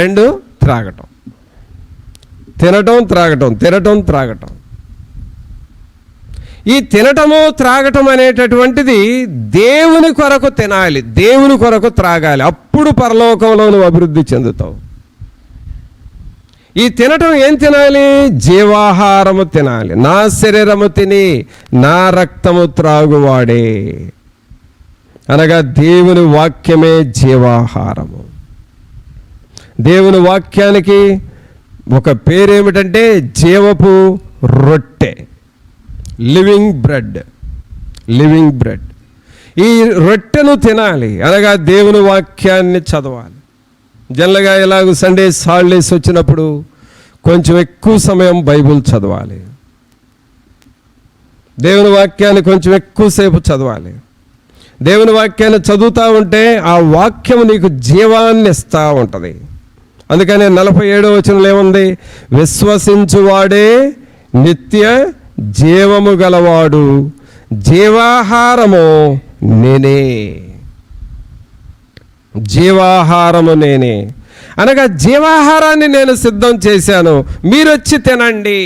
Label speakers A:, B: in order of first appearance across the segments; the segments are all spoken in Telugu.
A: రెండు త్రాగటం, తినటం త్రాగటం, తినటం త్రాగటం. ఈ తినటము త్రాగటం అనేటటువంటిది దేవుని కొరకు తినాలి, దేవుని కొరకు త్రాగాలి, అప్పుడు పరలోకంలో నువ్వు అభివృద్ధి చెందుతావు. ఈ తినటం ఏం తినాలి? జీవాహారము తినాలి. నా శరీరము తిని నా రక్తము త్రాగువాడే, అనగా దేవుని వాక్యమే జీవాహారము. దేవుని వాక్యానికి ఒక పేరేమిటంటే జీవపు రొట్టె, లివింగ్ బ్రెడ్. Living bread. ఈ రొట్టెను తినాలి, అనగా దేవుని వాక్యాన్ని చదవాలి. జనరల్గా ఎలాగో సండేస్ హాలిడేస్ వచ్చినప్పుడు కొంచెం ఎక్కువ సమయం బైబుల్ చదవాలి, దేవుని వాక్యాన్ని కొంచెం ఎక్కువసేపు చదవాలి. దేవుని వాక్యాన్ని చదువుతూ ఉంటే ఆ వాక్యం నీకు జీవాన్ని ఇస్తూ ఉంటుంది. అందుకని 47వ వచనంలో ఏముంది? విశ్వసించువాడే నిత్య జీవము గలవాడు, జీవాహారము నేనే. జీవాహారము నేనే అనగా జీవాహారాన్ని నేను సిద్ధం చేశాను, మీరు వచ్చి తినండి.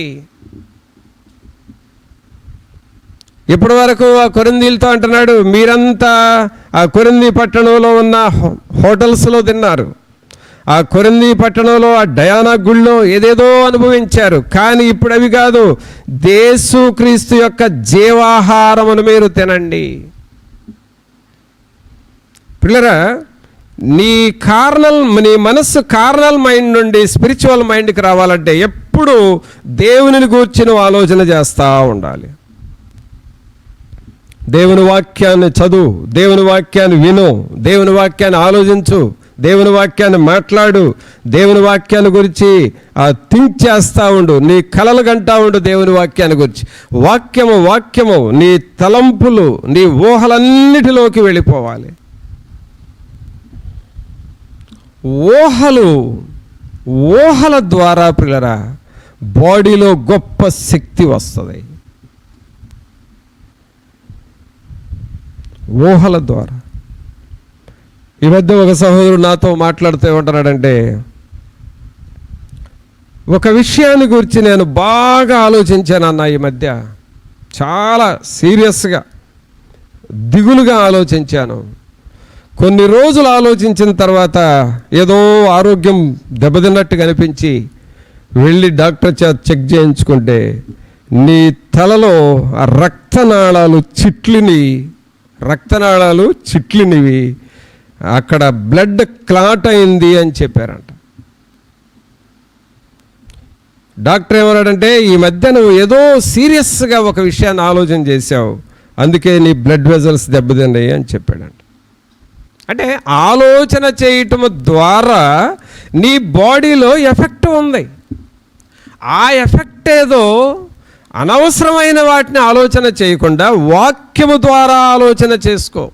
A: ఇప్పటి వరకు ఆ కొరింథీలతో అంటున్నాడు, మీరంతా ఆ కొరింథీ పట్టణంలో ఉన్న హోటల్స్లో తిన్నారు, ఆ కొరింథీ పట్టణంలో ఆ డయానా గుళ్ళో ఏదేదో అనుభవించారు. కానీ ఇప్పుడు అవి కాదు, యేసుక్రీస్తు యొక్క జీవాహారమును మీరు తినండి. పిల్లరా, నీ మనస్సు కార్నల్ మైండ్ నుండి స్పిరిచువల్ మైండ్కి రావాలంటే ఎప్పుడు దేవునిని గూర్చిన ఆలోచన చేస్తూ ఉండాలి. దేవుని వాక్యాన్ని చదువు, దేవుని వాక్యాన్ని విను, దేవుని వాక్యాన్ని ఆలోచించు, దేవుని వాక్యాన్ని మాట్లాడు, దేవుని వాక్యాన్ని గురించి థింక్ చేస్తూ ఉండు, నీ కలలు కంటా ఉండు దేవుని వాక్యాన్ని గురించి. వాక్యము నీ తలంపులు, నీ ఊహలన్నిటిలోకి వెళ్ళిపోవాలి. ఊహల ద్వారా పిల్లరా బాడీలో గొప్ప శక్తి వస్తుంది. ఊహల ద్వారా. ఈ మధ్య ఒక సహోదరుడు నాతో మాట్లాడుతూ ఏమంటున్నాడంటే, ఒక విషయాన్ని గురించి నేను బాగా ఆలోచించాను అన్న, ఈ మధ్య చాలా సీరియస్గా దిగులుగా ఆలోచించాను. కొన్ని రోజులు ఆలోచించిన తర్వాత ఏదో ఆరోగ్యం దెబ్బతిన్నట్టుగా అనిపించి వెళ్ళి డాక్టర్ చెక్ చేయించుకుంటే నీ తలలో ఆ రక్తనాళాలు చిట్లినివి, అక్కడ బ్లడ్ క్లాట్ అయింది అని చెప్పారంట. డాక్టర్ ఏమన్నాడంటే, ఈ మధ్య నువ్వు ఏదో సీరియస్గా ఒక విషయాన్ని ఆలోచన చేశావు, అందుకే నీ బ్లడ్ వెజల్స్ దెబ్బతిన్నాయి అని చెప్పాడంట. అంటే ఆలోచన చేయటం ద్వారా నీ బాడీలో ఎఫెక్ట్ ఉంది. ఆ ఎఫెక్ట్ ఏదో అనవసరమైన వాటిని ఆలోచన చేయకుండా వాక్యము ద్వారా ఆలోచన చేసుకో,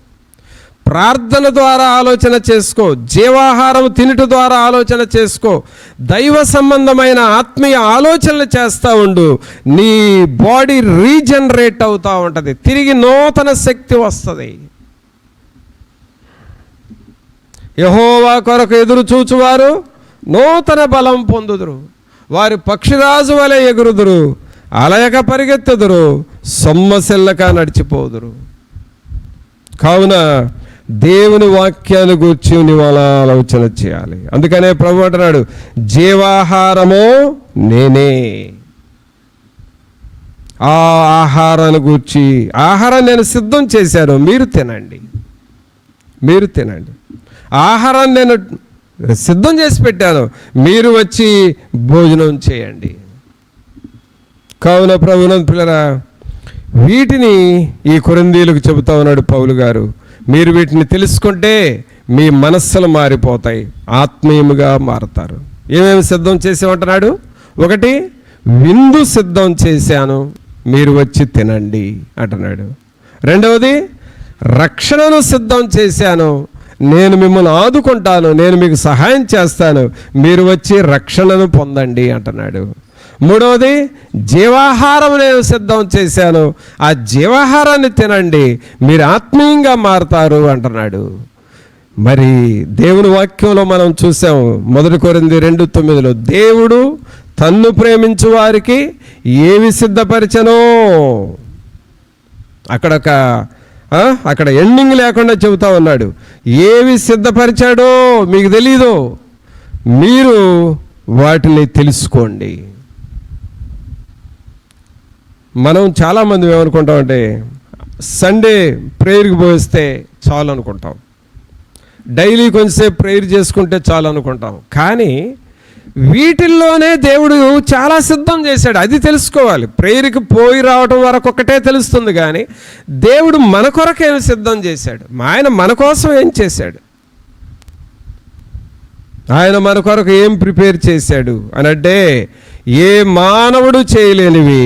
A: ప్రార్థన ద్వారా ఆలోచన చేసుకో, జీవాహారం తినుట ద్వారా ఆలోచన చేసుకో, దైవ సంబంధమైన ఆత్మీయ ఆలోచనలు చేస్తూ ఉండు. నీ బాడీ రీజనరేట్ అవుతూ ఉంటుంది, తిరిగి నూతన శక్తి వస్తుంది. యెహోవా కొరకు ఎదురు చూచువారు నూతన బలం పొందుదురు, వారి పక్షిరాజు వలె ఎగురుదురు, అలయక పరిగెత్తుదురు, సొమ్మసిల్లక నడిచిపోదురు. కావున దేవుని వాక్యాన్ని గూర్చి నీవు అలా ఆలోచన చేయాలి. అందుకనే ప్రభు అంటున్నాడు, జీవాహారము నేనే. ఆ ఆహారాన్ని గూర్చి, ఆహారాన్ని నేను సిద్ధం చేశాను, మీరు తినండి. ఆహారాన్ని నేను సిద్ధం చేసి పెట్టాను, మీరు వచ్చి భోజనం చేయండి. కావున ప్రభునందు పిల్లరా, వీటిని ఈ కొరింథీయులకు చెబుతా ఉన్నాడు పౌలు గారు. మీరు వీటిని తెలుసుకుంటే మీ మనస్సులు మారిపోతాయి, ఆత్మీయముగా మారుతారు. ఏమేమి సిద్ధం చేసామంటున్నాడు? ఒకటి, విందు సిద్ధం చేశాను, మీరు వచ్చి తినండి అంటున్నాడు. రెండవది, రక్షణను సిద్ధం చేశాను, నేను మిమ్మల్ని ఆదుకుంటాను, నేను మీకు సహాయం చేస్తాను, మీరు వచ్చి రక్షణను పొందండి అంటున్నాడు. మూడవది, జీవాహారం నేను సిద్ధం చేశాను, ఆ జీవాహారాన్ని తినండి, మీరు ఆత్మీయంగా మారుతారు అంటున్నాడు. మరి దేవుని వాక్యంలో మనం చూసాము 1 కొరింథీ 2:9 దేవుడు తన్ను ప్రేమించు వారికి ఏవి సిద్ధపరిచనో, అక్కడ ఎండింగ్ లేకుండా చెబుతా ఉన్నాడు. ఏవి సిద్ధపరిచాడో మీకు తెలీదు, మీరు వాటిని తెలుసుకోండి. మనం చాలామంది ఏమనుకుంటామంటే సండే ప్రేయర్కి పోయిస్తే చాలు అనుకుంటాం, డైలీ కొంచెంసేపు ప్రేయర్ చేసుకుంటే చాలు అనుకుంటాం. కానీ వీటిల్లోనే దేవుడు చాలా సిద్ధం చేశాడు, అది తెలుసుకోవాలి. ప్రేయర్కి పోయి రావడం వరకు ఒకటే తెలుస్తుంది, కానీ దేవుడు మన కొరకు ఏమి సిద్ధం చేశాడు, ఆయన మన కోసం ఏం చేశాడు, ఆయన మన కొరకు ఏం ప్రిపేర్ చేశాడు అనంటే ఏ మానవుడు చేయలేనివి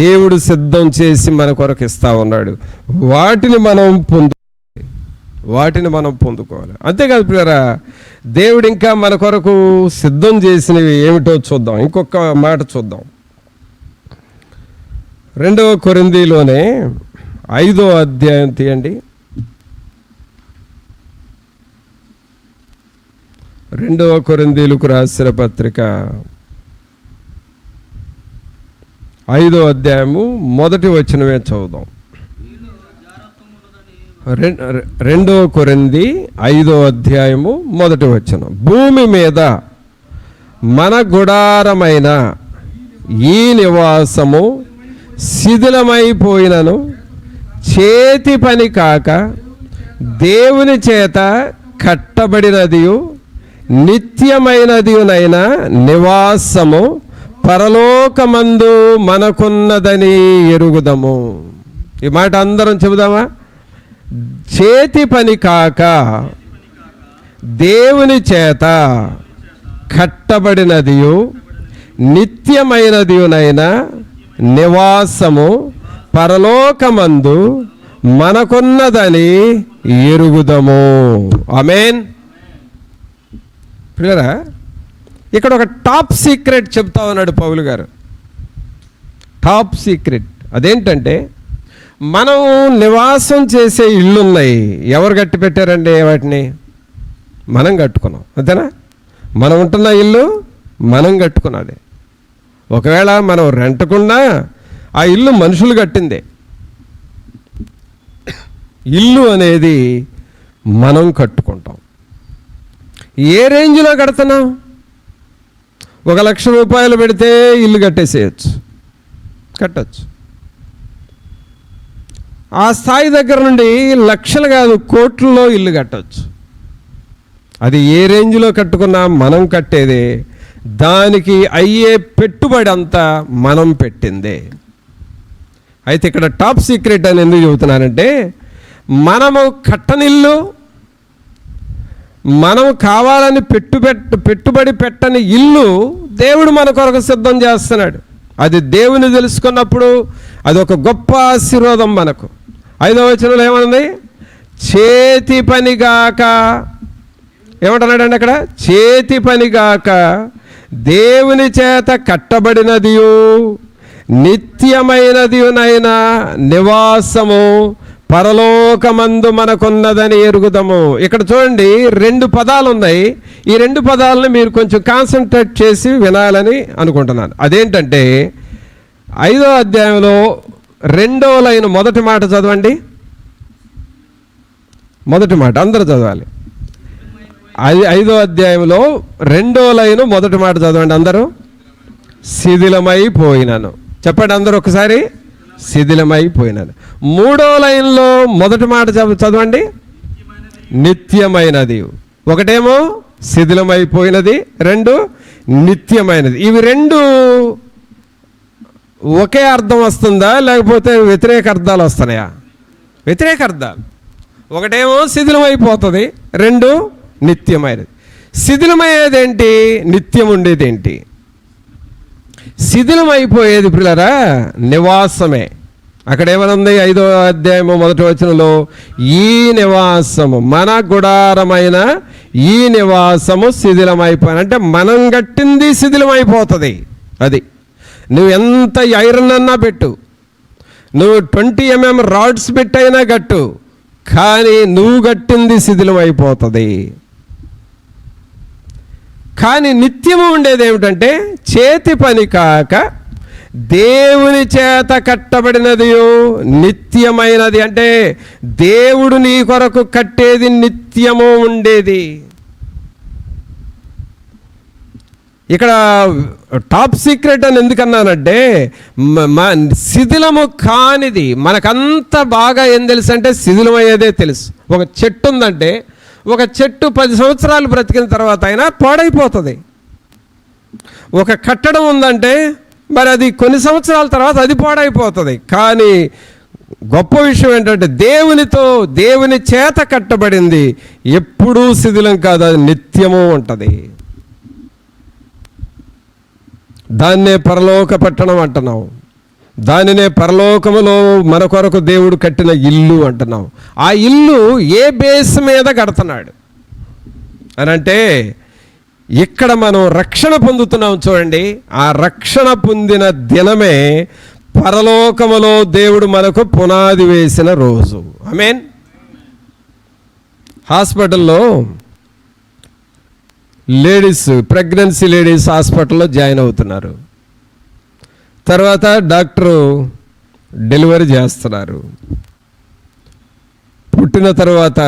A: దేవుడు సిద్ధం చేసి మన కొరకు ఇస్తా ఉన్నాడు. వాటిని మనం పొందుకోవాలి. అంతేకాదు ప్రియరా, దేవుడు ఇంకా మన కొరకు సిద్ధం చేసినవి ఏమిటో చూద్దాం. ఇంకొక మాట చూద్దాం. 2 కొరింథీలోనే 5వ అధ్యాయం తీయండి. 2 కొరింథీలకు రాసిన పత్రిక 5వ అధ్యాయము 1వ వచనమే చదువుదాం. 2 కొరింథీ 5వ అధ్యాయము 1వ వచనం. భూమి మీద మన గుడారమైన ఈ నివాసము శిథిలమైపోయినను చేతి పని కాక దేవుని చేత కట్టబడినదియు నిత్యమైనదియునైన నివాసము పరలోకమందు మనకున్నదని ఎరుగుదము. ఈ మాట అందరం చెబుదామా? చేతి పని కాక దేవుని చేత కట్టబడినదియు నిత్యమైనదియునైన నివాసము పరలోకమందు మనకున్నదని ఎరుగుదము. ఆమేన్. ప్రియరా, ఇక్కడ ఒక టాప్ సీక్రెట్ చెప్తా ఉన్నాడు పౌలు గారు. టాప్ సీక్రెట్ అదేంటంటే, మనం నివాసం చేసే ఇళ్ళున్నాయి. ఎవరు కట్టి పెట్టారండి వాటిని? మనం కట్టుకున్నాం, అంతేనా? మనం ఉంటున్న ఇల్లు మనం కట్టుకున్నది. ఒకవేళ మనం రెంట్కున్నా ఆ ఇల్లు మనుషులు కట్టిందే. ఇల్లు అనేది మనం కట్టుకుంటాం. ఏ రేంజ్లో కడుతున్నాం? 1,00,000 రూపాయలు పెడితే ఇల్లు కట్టచ్చు. ఆ స్థాయి దగ్గర నుండి లక్షలు కాదు కోట్లలో ఇల్లు కట్టవచ్చు. అది ఏ రేంజ్లో కట్టుకున్నా మనం కట్టేదే. దానికి అయ్యే పెట్టుబడి అంతా మనం పెట్టిందే. అయితే ఇక్కడ టాప్ సీక్రెట్ అని ఎందుకు చెబుతున్నానంటే, మనము కట్టనిల్లు, మనం కావాలని పెట్టుబడి పెట్టని ఇల్లు దేవుడు మన కొరకు సిద్ధం చేస్తున్నాడు. అది దేవుని తెలుసుకున్నప్పుడు అది ఒక గొప్ప ఆశీర్వాదం మనకు. 5వ వచనంలో ఏమన్నది? చేతి పనిగాక, ఏమంటున్నాడండి అక్కడ? చేతి పనిగాక దేవుని చేత కట్టబడినదియు నిత్యమైనదియునైన నివాసము పరలోకమందు మనకున్నదని ఎరుగుదము. ఇక్కడ చూడండి, 2 పదాలు ఉన్నాయి. ఈ 2 పదాలను మీరు కొంచెం కాన్సన్ట్రేట్ చేసి వినాలని అనుకుంటున్నాను. అదేంటంటే, 5వ అధ్యాయంలో 2వ లైన్ మొదటి మాట చదవండి. మొదటి మాట అందరూ చదవాలి. 5వ అధ్యాయంలో 2వ లైన్ మొదటి మాట చదవండి అందరూ. శిథిలమైపోయినను. చెప్పండి అందరూ ఒకసారి. శిథిలమైపోయినను. 3వ లైన్లో మొదటి మాట చదవండి. నిత్యమైనది. ఒకటేమో శిథిలమైపోయినది, 2 నిత్యమైనది. ఇవి 2 ఒకే అర్థం వస్తుందా, లేకపోతే వ్యతిరేక అర్థాలు వస్తున్నాయా? వ్యతిరేక అర్థాలు. ఒకటేమో శిథిలమైపోతుంది, 2 నిత్యమైనది. శిథిలమయ్యేదేంటి? నిత్యం ఉండేదేంటి? శిథిలమైపోయేది ప్రియులారా నివాసమే. అక్కడ ఏమనుంది? 5వ అధ్యాయము 1వ వచనంలో, ఈ నివాసము, మన గుడారమైన ఈ నివాసము శిథిలమైపోయిన, అంటే మనం కట్టింది శిథిలమైపోతుంది. అది నువ్వు ఎంత ఐరన్ అన్నా పెట్టు, నువ్వు 20 mm రాడ్స్ పెట్టైనా కట్టు, కానీ నువ్వు కట్టింది శిథిలమైపోతుంది. కానీ నిత్యము ఉండేది ఏమిటంటే చేతి పని కాక దేవుని చేత కట్టబడినదియో నిత్యమైనది. అంటే దేవుడు నీ కొరకు కట్టేది నిత్యము ఉండేది. ఇక్కడ టాప్ సీక్రెట్ అని ఎందుకన్నానంటే శిథిలము కానిది మనకంత బాగా ఏం తెలుసు అంటే శిథిలమయ్యేదే తెలుసు. ఒక చెట్టు ఉందంటే ఒక చెట్టు 10 సంవత్సరాలు బ్రతికిన తర్వాత అయినా పాడైపోతుంది. ఒక కట్టడం ఉందంటే మరి అది కొన్ని సంవత్సరాల తర్వాత అది పాడైపోతుంది. కానీ గొప్ప విషయం ఏంటంటే దేవుని చేత కట్టబడింది ఎప్పుడూ శిథిలం కాదు, అది నిత్యము ఉంటుంది. దాన్నే పరలోక పట్టణం అంటున్నాం. దానినే పరలోకములో మన కొరకు దేవుడు కట్టిన ఇల్లు అంటున్నాం. ఆ ఇల్లు ఏ బేస్ మీద కడుతున్నాడు అనంటే ఇక్కడ మనం రక్షణ పొందుతున్నాం చూడండి. ఆ రక్షణ పొందిన దినమే పరలోకములో దేవుడు మనకు పునాది వేసిన రోజు. ఆమేన్. హాస్పిటల్లో ప్రెగ్నెన్సీ లేడీస్ హాస్పిటల్లో జాయిన్ అవుతున్నారు. తర్వాత డాక్టరు డెలివరీ చేస్తున్నారు. పుట్టిన తర్వాత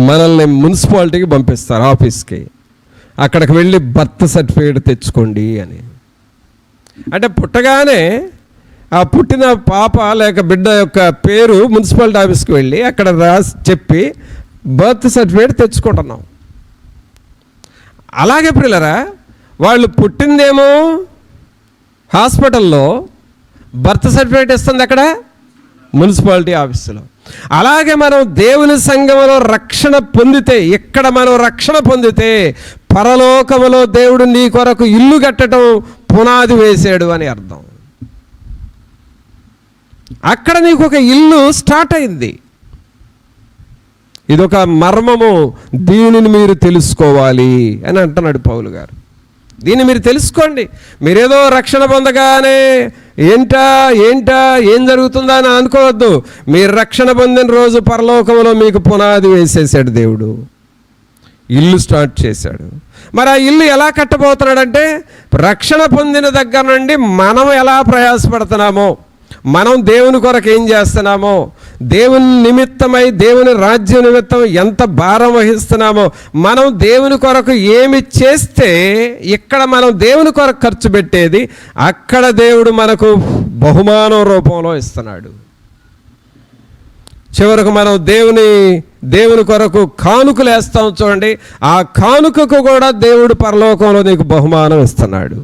A: మనల్ని మున్సిపాలిటీకి పంపిస్తారు, ఆఫీస్కి. అక్కడికి వెళ్ళి బర్త్ సర్టిఫికేట్ తెచ్చుకోండి అని. అంటే పుట్టగానే ఆ పుట్టిన పాప లేక బిడ్డ యొక్క పేరు మున్సిపాలిటీ ఆఫీస్కి వెళ్ళి అక్కడ రాసి చెప్పి బర్త్ సర్టిఫికేట్ తెచ్చుకుంటున్నాం. అలాగే పిల్లరా, వాళ్ళు పుట్టిందేమో హాస్పిటల్లో, బర్త్ సర్టిఫికేట్ ఇస్తుంది అక్కడ మున్సిపాలిటీ ఆఫీసులో. అలాగే మనం దేవుని సంఘములో రక్షణ పొందితే, ఇక్కడ మనం రక్షణ పొందితే పరలోకములో దేవుడు నీ కొరకు ఇల్లు కట్టడం పునాది వేసాడు అని అర్థం. అక్కడ నీకు ఒక ఇల్లు స్టార్ట్ అయింది. ఇదొక మర్మము, దీనిని మీరు తెలుసుకోవాలి అని అంటున్నాడు పౌలు గారు. దీన్ని మీరు తెలుసుకోండి. మీరేదో రక్షణ పొందగానే ఏంటా ఏం జరుగుతుందా అని అనుకోవద్దు. మీరు రక్షణ పొందిన రోజు పరలోకంలో మీకు పునాది వేసేసాడు దేవుడు, ఇల్లు స్టార్ట్ చేశాడు. మరి ఆ ఇల్లు ఎలా కట్టబోతున్నాడంటే రక్షణ పొందిన దగ్గర నుండి మనం ఎలా ప్రయాసపడుతున్నామో, మనం దేవుని కొరకు ఏం చేస్తున్నామో, దేవుని నిమిత్తమై దేవుని రాజ్యం నిమిత్తం ఎంత భారం వహిస్తున్నామో, మనం దేవుని కొరకు ఏమి చేస్తే ఇక్కడ మనం దేవుని కొరకు ఖర్చు పెట్టేది అక్కడ దేవుడు మనకు బహుమానం రూపంలో ఇస్తున్నాడు. చివరకు మనం దేవుని కొరకు కానుకలు వేస్తాం చూడండి, ఆ కానుకకు కూడా దేవుడు పరలోకంలో నీకు బహుమానం ఇస్తున్నాడు.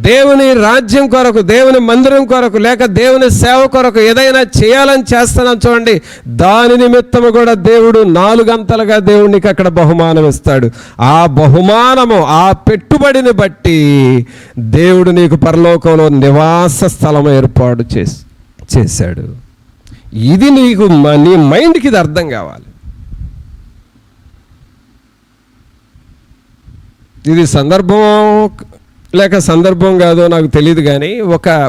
A: దేవుని రాజ్యం కొరకు, దేవుని మందిరం కొరకు, లేక దేవుని సేవ కొరకు ఏదైనా చేయాలని చేస్తున్నాం చూడండి, దాని నిమిత్తము కూడా దేవుడు 4 అంతలుగా దేవునికి అక్కడ బహుమానం ఇస్తాడు. ఆ బహుమానము, ఆ పెట్టుబడిని బట్టి దేవుడు నీకు పరలోకంలో నివాస స్థలం ఏర్పాటు చేశాడు. ఇది నీకు నీ మైండ్కి ఇది అర్థం కావాలి. ఇది సందర్భం కాదో నాకు తెలియదు, కానీ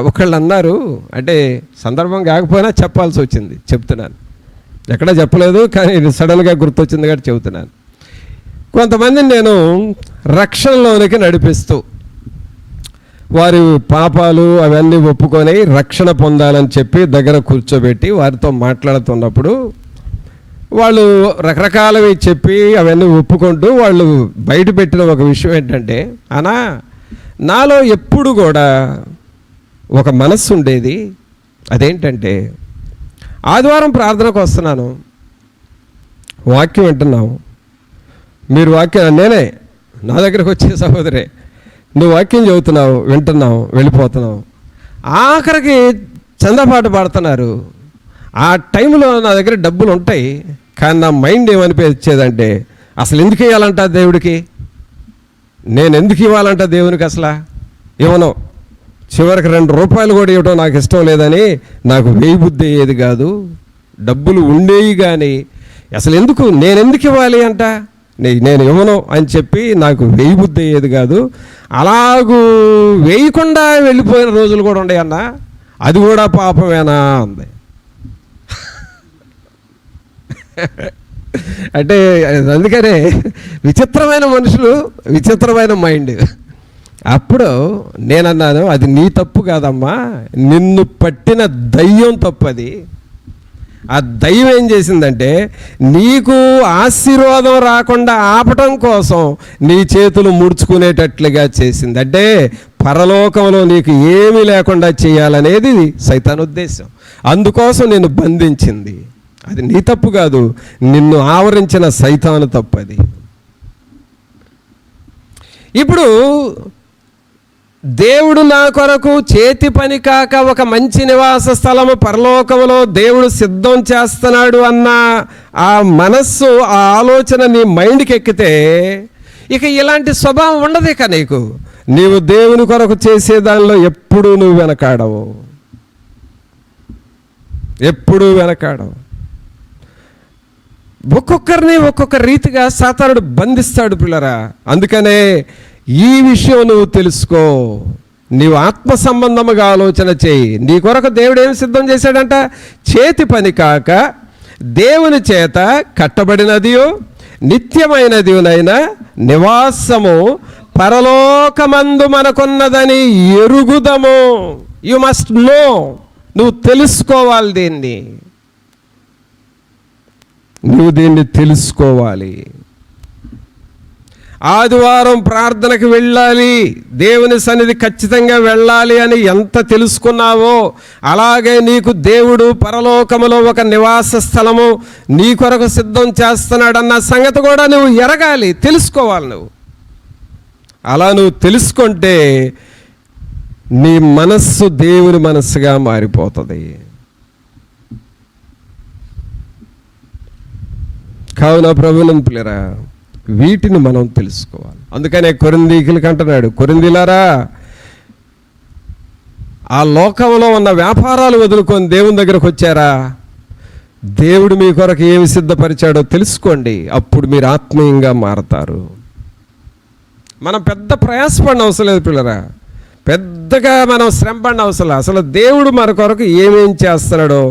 A: ఒకళ్ళు అన్నారు, అంటే సందర్భం కాకపోయినా చెప్పాల్సి వచ్చింది, చెప్తున్నాను. ఎక్కడా చెప్పలేదు కానీ సడన్గా గుర్తొచ్చింది కాబట్టి చెబుతున్నాను. కొంతమందిని నేను రక్షణలోనికి నడిపిస్తూ వారి పాపాలు అవన్నీ ఒప్పుకొని రక్షణ పొందాలని చెప్పి దగ్గర కూర్చోబెట్టి వారితో మాట్లాడుతున్నప్పుడు వాళ్ళు రకరకాలవి చెప్పి అవన్నీ ఒప్పుకుంటూ వాళ్ళు బయట పెట్టిన ఒక విషయం ఏంటంటే, నాలో ఎప్పుడు కూడా ఒక మనస్సు ఉండేది. అదేంటంటే ఆదివారం ప్రార్థనకు వస్తున్నాను, వాక్యం వింటున్నాము, మీరు వాక్యం నేనే నా దగ్గరకు వచ్చే సహోదరే, నువ్వు వాక్యం చదువుతున్నావు, వింటున్నావు, వెళ్ళిపోతున్నావు, ఆఖరికి చందపాట పాడుతున్నారు. ఆ టైంలో నా దగ్గర డబ్బులు ఉంటాయి, కానీ నా మైండ్ ఏమనిపించేదంటే అసలు ఎందుకు ఇవ్వాలంట దేవుడికి, నేను ఎందుకు ఇవ్వాలంట దేవునికి, అసలు ఇవ్వను. చివరికి 2 రూపాయలు కూడా ఇవ్వడం నాకు ఇష్టం లేదని నాకు వేయి బుద్ధి అయ్యేది కాదు. డబ్బులు ఉండేవి కానీ అసలు నేను ఎందుకు ఇవ్వాలి అంట, నేను ఇవ్వను అని చెప్పి నాకు వేయి బుద్ధి అయ్యేది కాదు. అలాగూ వేయకుండా వెళ్ళిపోయిన రోజులు కూడా ఉన్నాయి అన్న. అది కూడా పాపమేనా అంది. అంటే అందుకనే విచిత్రమైన మనుషులు, విచిత్రమైన మైండ్. అప్పుడు నేనన్నాను, అది నీ తప్పు కాదమ్మా, నిన్ను పట్టిన దయ్యం తప్పు. అది ఆ దయ్యం ఏం చేసిందంటే నీకు ఆశీర్వాదం రాకుండా ఆపటం కోసం నీ చేతులు ముడుచుకునేటట్లుగా చేసింది. అంటే పరలోకంలో నీకు ఏమీ లేకుండా చేయాలనేది సైతాను ఉద్దేశం. అందుకోసం నిన్ను బంధించింది. అది నీ తప్పు కాదు, నిన్ను ఆవరించిన సైతాను తప్పు అది. ఇప్పుడు దేవుడు నా కొరకు చేతి పని కాక ఒక మంచి నివాస స్థలము పరలోకములో దేవుడు సిద్ధం చేస్తున్నాడు అన్న ఆ మనస్సు, ఆ ఆలోచన నీ మైండ్కి ఎక్కితే ఇక ఇలాంటి స్వభావం ఉండదు. ఇక నీవు దేవుని కొరకు చేసే దానిలో ఎప్పుడూ నువ్వు వెనకాడవు, ఎప్పుడూ వెనకాడవు. ఒక్కొక్కరిని ఒక్కొక్క రీతిగా సాతానుడు బంధిస్తాడు పిల్లరా. అందుకనే ఈ విషయం నువ్వు తెలుసుకో. నీవు ఆత్మ సంబంధముగా ఆలోచన చేయి. నీ కొరకు దేవుడు ఏం సిద్ధం చేశాడంట? చేతి పని కాక దేవుని చేత కట్టబడినదియో నిత్యమైనదినైనా నివాసము పరలోకమందు మనకున్నదని ఎరుగుదము. You must know. నువ్వు తెలుసుకోవాలి దీన్ని, నువ్వు దీన్ని తెలుసుకోవాలి. ఆదివారం ప్రార్థనకు వెళ్ళాలి, దేవుని సన్నిధి ఖచ్చితంగా వెళ్ళాలి అని ఎంత తెలుసుకున్నావో అలాగే నీకు దేవుడు పరలోకములో ఒక నివాస స్థలము నీ కొరకు సిద్ధం చేస్తున్నాడన్న సంగతి కూడా నువ్వు ఎరగాలి, తెలుసుకోవాలి. నువ్వు అలా నువ్వు తెలుసుకుంటే నీ మనస్సు దేవుని మనస్సుగా మారిపోతుంది. కావున ప్రభువుని పిల్లరా, వీటిని మనం తెలుసుకోవాలి. అందుకనే కొరింథీయులకు అంటున్నాడు, కొరింథీయులారా, ఆ లోకంలో ఉన్న వ్యాపారాలు వదులుకొని దేవుని దగ్గరకు వచ్చారా? దేవుడు మీ కొరకు ఏమి సిద్ధపరిచాడో తెలుసుకోండి, అప్పుడు మీరు ఆత్మీయంగా మారతారు. మనం పెద్ద ప్రయాసపడిన అవసరం లేదు పిల్లరా, పెద్దగా మనం శ్రమపడిన అవసరం. అసలు దేవుడు మన కొరకు ఏమేం చేస్తున్నాడో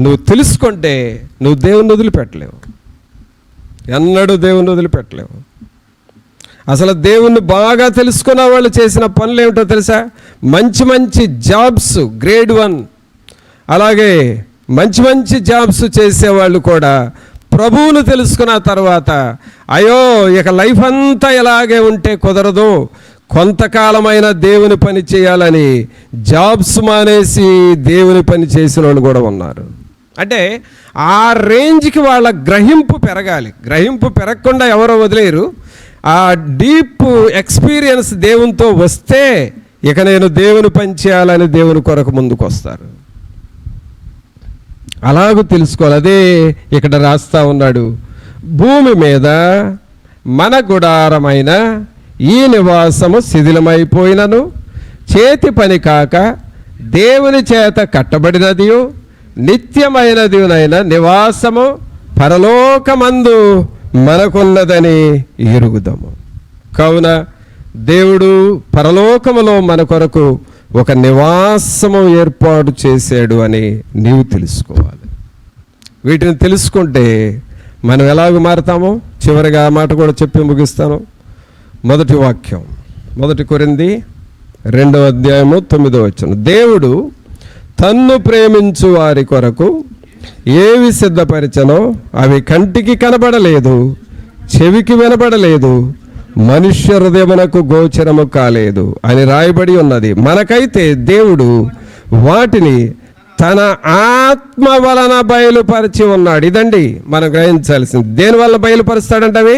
A: నువ్వు తెలుసుకుంటే నువ్వు దేవుని వదిలిపెట్టలేవు, ఎన్నడూ దేవుని వదిలిపెట్టలేవు. అసలు దేవుణ్ణి బాగా తెలుసుకున్న వాళ్ళు చేసిన పనులు ఏమిటో తెలుసా? మంచి మంచి జాబ్స్, గ్రేడ్ 1, అలాగే మంచి మంచి జాబ్స్ చేసేవాళ్ళు కూడా ప్రభువును తెలుసుకున్న తర్వాత అయ్యో ఇక లైఫ్ అంతా ఇలాగే ఉంటే కుదరదు, కొంతకాలమైన దేవుని పని చేయాలని జాబ్స్ మానేసి దేవుని పని చేసిన వాళ్ళు కూడా ఉన్నారు. అంటే ఆ రేంజ్కి వాళ్ళ గ్రహింపు పెరగాలి. గ్రహింపు పెరగకుండా ఎవరో వదిలేరు. ఆ డీప్ ఎక్స్పీరియన్స్ దేవునితో వస్తే ఇక నేను దేవుని పని చేయాలని దేవుని కొరకు ముందుకు వస్తారు. అలాగూ తెలుసుకోవాలి. అదే ఇక్కడ రాస్తా ఉన్నాడు, భూమి మీద మన గుడారమైన ఈ నివాసము శిథిలమైపోయినను చేతి పని కాక దేవుని చేత కట్టబడినదియు నిత్యమైనదినైన నివాసము పరలోకమందు మనకున్నదని ఎరుగుదాము. కావున దేవుడు పరలోకములో మన కొరకు ఒక నివాసము ఏర్పాటు చేశాడు అని నీవు తెలుసుకోవాలి. వీటిని తెలుసుకుంటే మనం ఎలాగ మారుతామో చివరిగా ఆ మాట కూడా చెప్పి ముగిస్తాను. మొదటి వాక్యం, 1 కొరింథీ 2వ అధ్యాయము 9వ వచనం. దేవుడు తన్ను ప్రేమించు వారి కొరకు ఏవి సిద్ధపరిచనో అవి కంటికి కనబడలేదు, చెవికి వినబడలేదు, మనుష్య హృదయమునకు గోచరము కాలేదు అని రాయబడి ఉన్నది. మనకైతే దేవుడు వాటిని తన ఆత్మ వలన బయలుపరిచి ఉన్నాడు. ఇదండి మనం గ్రహించాల్సింది. దేనివల్ల బయలుపరుస్తాడంటే అవి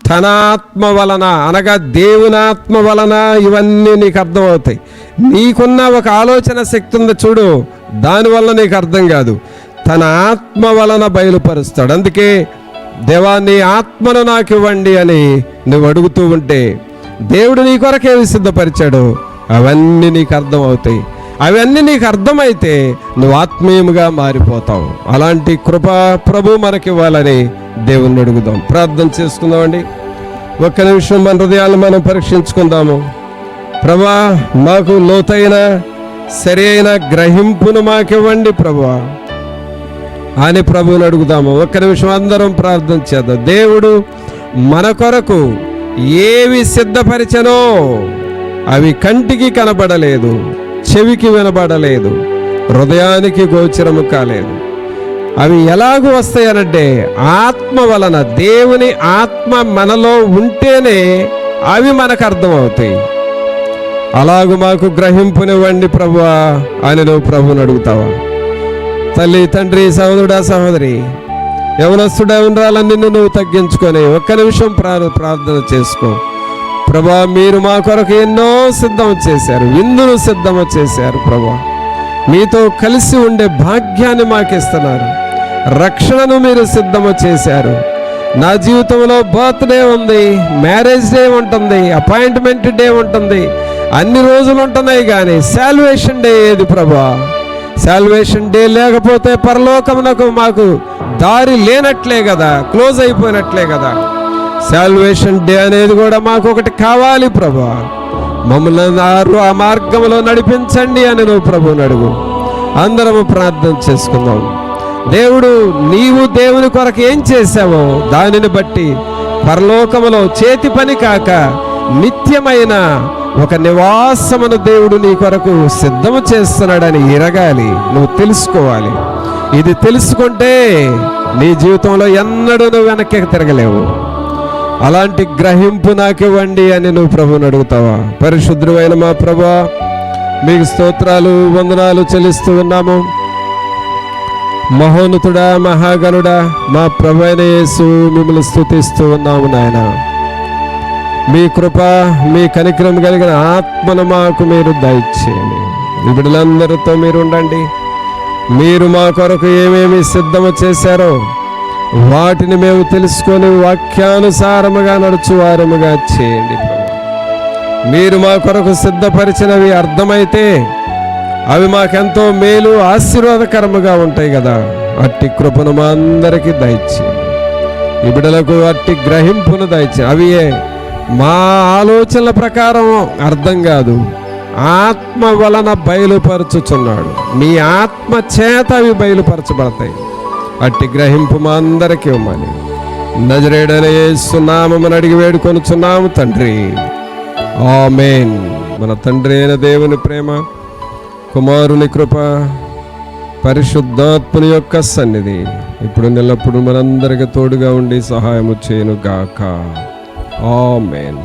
A: తన ఆత్మ వలన, అనగా దేవుని ఆత్మ వలన ఇవన్నీ నీకు అర్థమవుతాయి. నీకున్న ఒక ఆలోచన శక్తి ఉంది చూడు, దానివల్ల నీకు అర్థం కాదు, తన ఆత్మ వలన బయలుపరుస్తాడు. అందుకే దేవా నీ ఆత్మను నాకు ఇవ్వండి అని నువ్వు అడుగుతూ ఉంటే దేవుడు నీ కొరకేమి సిద్ధపరిచాడో అవన్నీ నీకు అర్థమవుతాయి. అవన్నీ నీకు అర్థమైతే నువ్వు ఆత్మీయముగా మారిపోతావు. అలాంటి కృప ప్రభు మనకివ్వాలని దేవుణ్ణి అడుగుదాం. ప్రార్థన చేసుకుందామండి. ఒక్క నిమిషం మన హృదయాలను మనం పరీక్షించుకుందాము. ప్రభా, మాకు లోతైన సరైన గ్రహింపును మాకివ్వండి ప్రభువా అని ప్రభువుని అడుగుదాము. ఒక్క నిమిషం అందరం ప్రార్థన చేద్దాం. దేవుడు మన కొరకు ఏవి సిద్ధపరిచనో అవి కంటికి కనబడలేదు, చెవికి వినబడలేదు, హృదయానికి గోచరము కాలేదు. అవి ఎలాగూ వస్తాయనంటే ఆత్మ వలన, దేవుని ఆత్మ మనలో ఉంటేనే అవి మనకు అర్థమవుతాయి. అలాగూ మాకు గ్రహింపునివ్వండి ప్రభువా అని నువ్వు ప్రభువుని అడుగుతావా? తల్లి, తండ్రి, సహోదరుడా, సహోదరి, యవనస్తుడా, ఉండాలని నువ్వు తగ్గించుకొని ఒక్క నిమిషం ప్రార్థన చేసుకో. ప్రభా, మీరు మా కొరకు ఎన్నో సిద్ధం చేశారు, విందును సిద్ధం చేశారు. ప్రభా, మీతో కలిసి ఉండే భాగ్యాన్ని మాకు ఇస్తున్నారు, రక్షణను మీరు సిద్ధము చేశారు. నా జీవితంలో బర్త్డే ఉంది, మ్యారేజ్ డే ఉంటుంది, అపాయింట్మెంట్ డే ఉంటుంది, అన్ని రోజులు ఉంటున్నాయి, కానీ సాల్వేషన్ డే ఏది ప్రభా? సాల్వేషన్ డే లేకపోతే పరలోకమునకు మాకు దారి లేనట్లే కదా, క్లోజ్ అయిపోయినట్లే కదా. సాల్వేషన్ డే అనేది కూడా మాకు ఒకటి కావాలి ప్రభా. మమ్మల్ని ఆ మార్గంలో నడిపించండి అని నువ్వు ప్రభువుని అడుగు. అందరము ప్రార్థన చేసుకుందాం. దేవుడు, నీవు దేవుని కొరకు ఏం చేశావో దానిని బట్టి పరలోకములో చేతి పని కాక నిత్యమైన ఒక నివాసమును దేవుడు నీ కొరకు సిద్ధము చేస్తున్నాడని ఎరగాలి, నువ్వు తెలుసుకోవాలి. ఇది తెలుసుకుంటే నీ జీవితంలో ఎన్నడూ నువ్వు వెనక్కి తిరగలేవు. అలాంటి గ్రహింపు నాకివ్వండి అని నువ్వు ప్రభువుని అడుగుతావా? పరిశుద్ధుడైన మా ప్రభువా, మీకు స్తోత్రాలు, వందనాలు చెల్లిస్తూ ఉన్నాము. మహోన్నతుడా, మహాగణుడా, మా ప్రభువైన యేసు, మిమ్మల్ని స్తుతిస్తూ ఉన్నాము నాయన. మీ కృప, మీ కనికరం కలిగిన ఆత్మను మాకు మీరు దయచేయండి. ఈ బిడ్డలందరితో మీరు ఉండండి. మీరు మా కొరకు ఏమేమి సిద్ధము చేశారో వాటిని మేము తెలుసుకొని వాక్యానుసారముగా నడుచువారముగా చేయండి. మీరు మా కొరకు సిద్ధపరిచినవి అర్థమైతే అవి మాకెంతో మేలు, ఆశీర్వాదకరముగా ఉంటాయి కదా. అట్టి కృపను మా అందరికీ దయచేయండి. ఈ బిడ్డలకు అట్టి గ్రహింపును దయచేయండి. అవి మా ఆలోచనల ప్రకారం అర్థం కాదు, ఆత్మ వలన బయలుపరచుచున్నాడు. మీ ఆత్మ చేత అవి బయలుపరచబడతాయి. అట్టి గ్రహింపు మా అందరికీ ఇవ్వమని నజరేయుడైన యేసు నామమున అడిగి వేడుకొనుచున్నాము తండ్రి, ఆమేన్. మన తండ్రి అయిన దేవుని ప్రేమ, కుమారుని కృప, పరిశుద్ధాత్మని యొక్క సన్నిధి ఇప్పుడు నిలప్పుడు మనందరికీ తోడుగా ఉండి సహాయము చేయను గాక. ఆమేన్.